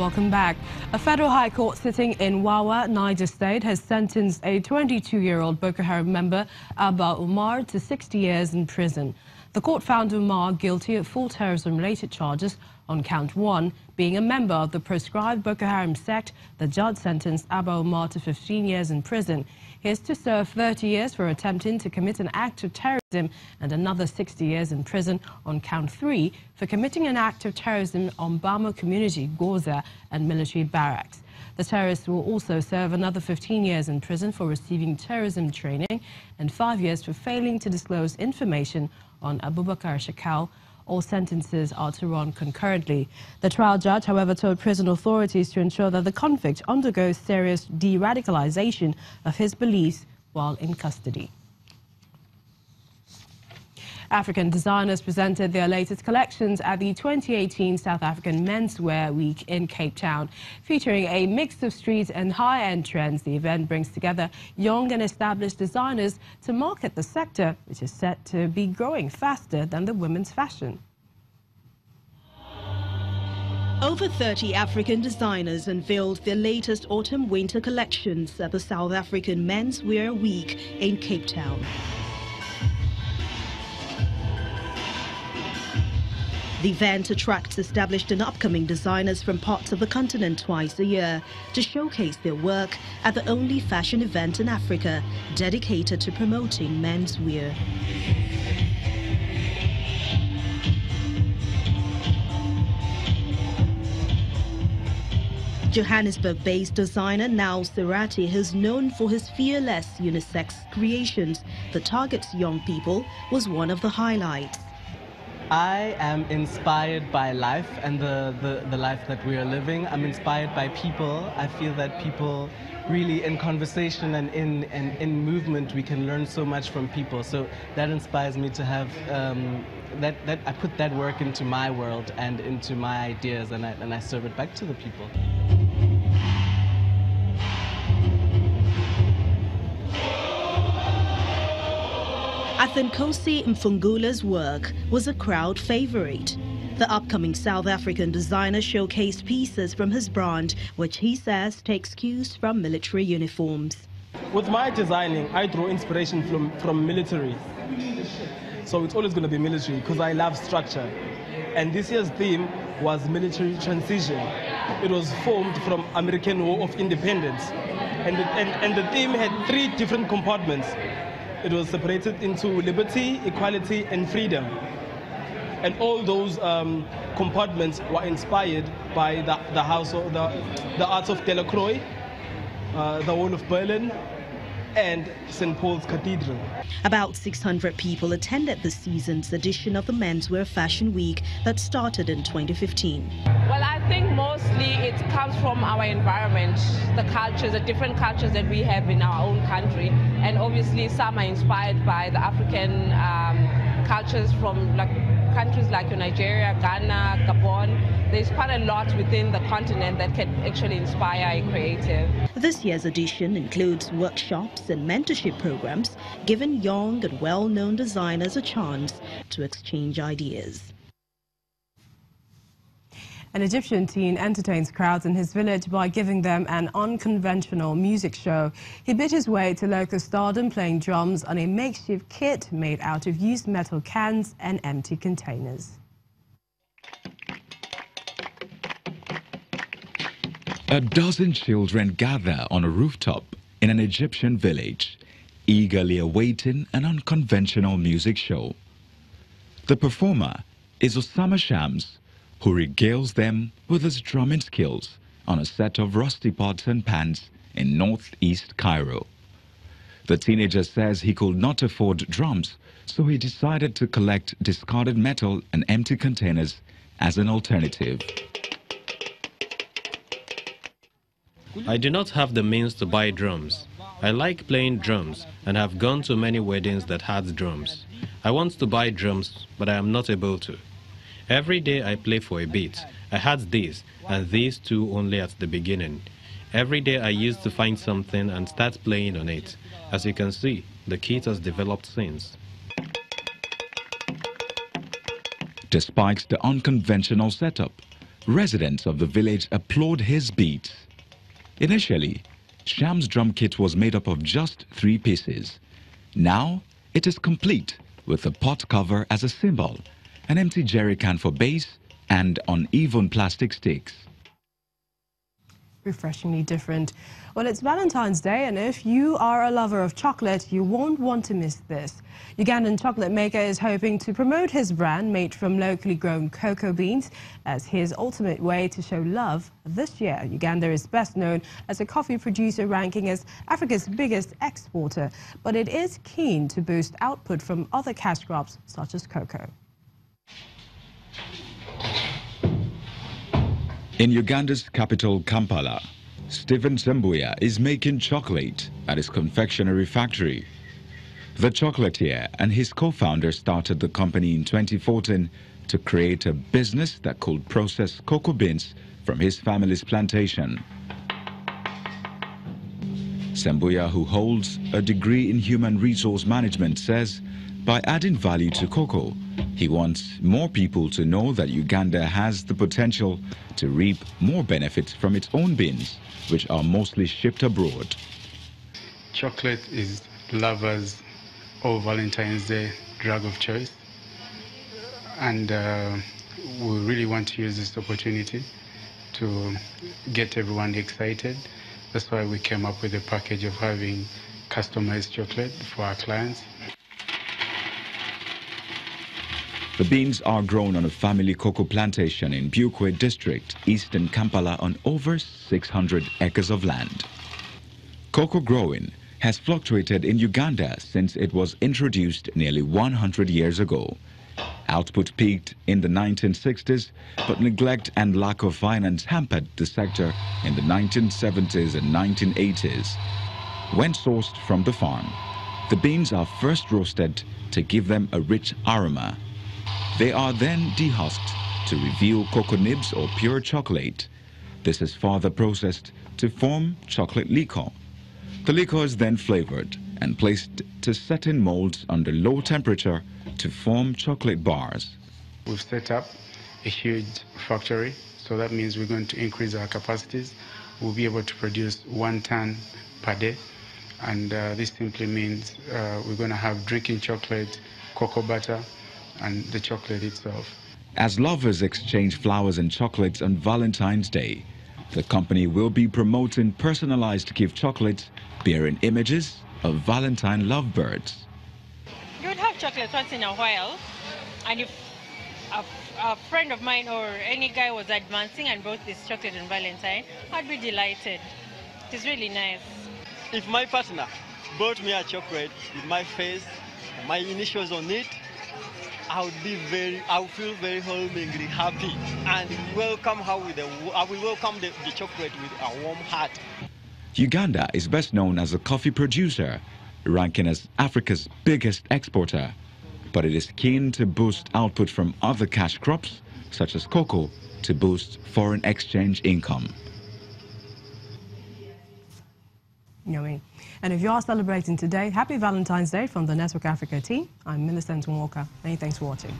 Welcome back. A federal high court sitting in Wawa, Niger State, has sentenced a 22-year-old Boko Haram member, Abba Umar, to 60 years in prison. The court found Umar guilty of 4 terrorism-related charges on count 1, being a member of the proscribed Boko Haram sect. The judge sentenced Abba Umar to 15 years in prison. He is to serve 30 years for attempting to commit an act of terrorism and another 60 years in prison on count 3 for committing an act of terrorism on Bama community, Goza, and military barracks. The terrorist will also serve another 15 years in prison for receiving terrorism training and 5 years for failing to disclose information on Abubakar Shakal. All sentences are to run concurrently. The trial judge, however, told prison authorities to ensure that the convict undergoes serious de-radicalization of his beliefs while in custody. African designers presented their latest collections at the 2018 South African Menswear Week in Cape Town. Featuring a mix of street and high-end trends, the event brings together young and established designers to market the sector, which is set to be growing faster than the women's fashion. Over 30 African designers unveiled their latest autumn-winter collections at the South African Menswear Week in Cape Town. The event attracts established and upcoming designers from parts of the continent twice a year to showcase their work at the only fashion event in Africa dedicated to promoting menswear. Johannesburg-based designer Nao Serati is known for his fearless unisex creations that targets young people, was one of the highlights. I am inspired by life and the life that we are living. I'm inspired by people. I feel that people really, in conversation and in movement, we can learn so much from people. So that inspires me to have that I put that work into my world and into my ideas, and I serve it back to the people. Athenkosi Mfungula's work was a crowd favorite. The upcoming South African designer showcased pieces from his brand, which he says takes cues from military uniforms. With my designing, I draw inspiration from military. So it's always going to be military because I love structure. And this year's theme was military transition. It was formed from American War of Independence. And the theme had 3 different compartments. It was separated into liberty, equality, and freedom. And all those compartments were inspired by the house of the Arts of Delacroix, the Wall of Berlin, and St. Paul's Cathedral. About 600 people attended this season's edition of the Menswear Fashion Week that started in 2015. Well, I think mostly it comes from our environment, the cultures, the different cultures that we have in our own country. And obviously some are inspired by the African cultures from countries like Nigeria, Ghana, Gabon. There's quite a lot within the continent that can actually inspire a creative. This year's edition includes workshops and mentorship programs, giving young and well-known designers a chance to exchange ideas. An Egyptian teen entertains crowds in his village by giving them an unconventional music show. He bit his way to local Stardom playing drums on a makeshift kit made out of used metal cans and empty containers. A dozen children gather on a rooftop in an Egyptian village, eagerly awaiting an unconventional music show. The performer is Osama Shams, who regales them with his drumming skills on a set of rusty pots and pans in northeast Cairo. The teenager says he could not afford drums, so he decided to collect discarded metal and empty containers as an alternative. I do not have the means to buy drums. I like playing drums and have gone to many weddings that had drums. I want to buy drums, but I am not able to. Every day I play for a bit. I had these and these two only at the beginning. Every day I used to find something and start playing on it. As you can see, the kit has developed since. Despite the unconventional setup, residents of the village applaud his beat. Initially, Sham's drum kit was made up of just 3 pieces. Now, it is complete with a pot cover as a symbol, an empty jerry can for bass, and uneven plastic sticks. Refreshingly different. Well, it's Valentine's Day, and if you are a lover of chocolate, you won't want to miss this. Ugandan chocolate maker is hoping to promote his brand made from locally grown cocoa beans as his ultimate way to show love. This year, Uganda is best known as a coffee producer, ranking as Africa's biggest exporter, but it is keen to boost output from other cash crops such as cocoa. In Uganda's capital, Kampala, Stephen Sembuya is making chocolate at his confectionery factory. The chocolatier and his co-founder started the company in 2014 to create a business that could process cocoa beans from his family's plantation. Sembuya, who holds a degree in human resource management, says by adding value to cocoa, he wants more people to know that Uganda has the potential to reap more benefits from its own beans, which are mostly shipped abroad. Chocolate is lovers' or Valentine's Day drug of choice, and we really want to use this opportunity to get everyone excited. That's why we came up with a package of having customized chocolate for our clients. The beans are grown on a family cocoa plantation in Bukwe district, eastern Kampala, on over 600 acres of land. Cocoa growing has fluctuated in Uganda since it was introduced nearly 100 years ago. Output peaked in the 1960s, but neglect and lack of finance hampered the sector in the 1970s and 1980s. When sourced from the farm, the beans are first roasted to give them a rich aroma. They are then dehusked to reveal cocoa nibs or pure chocolate. This is further processed to form chocolate liquor. The liquor is then flavored and placed to certain molds under low temperature to form chocolate bars. We've set up a huge factory, so that means we're going to increase our capacities. We'll be able to produce 1 ton per day, and this simply means we're going to have drinking chocolate, cocoa butter, and the chocolate itself. As lovers exchange flowers and chocolates on Valentine's Day, the company will be promoting personalized gift chocolates bearing images of Valentine lovebirds. You would have chocolate once in a while, and if a friend of mine or any guy was advancing and brought this chocolate on Valentine, I'd be delighted. It is really nice. If my partner brought me a chocolate with my face, my initials on it, I would feel very homingly happy and welcome her I will welcome the chocolate with a warm heart. Uganda is best known as a coffee producer, ranking as Africa's biggest exporter, but it is keen to boost output from other cash crops, such as cocoa, to boost foreign exchange income. Yummy. And if you are celebrating today, happy Valentine's Day from the Network Africa team. I'm Millicent Walker. Many thanks for watching.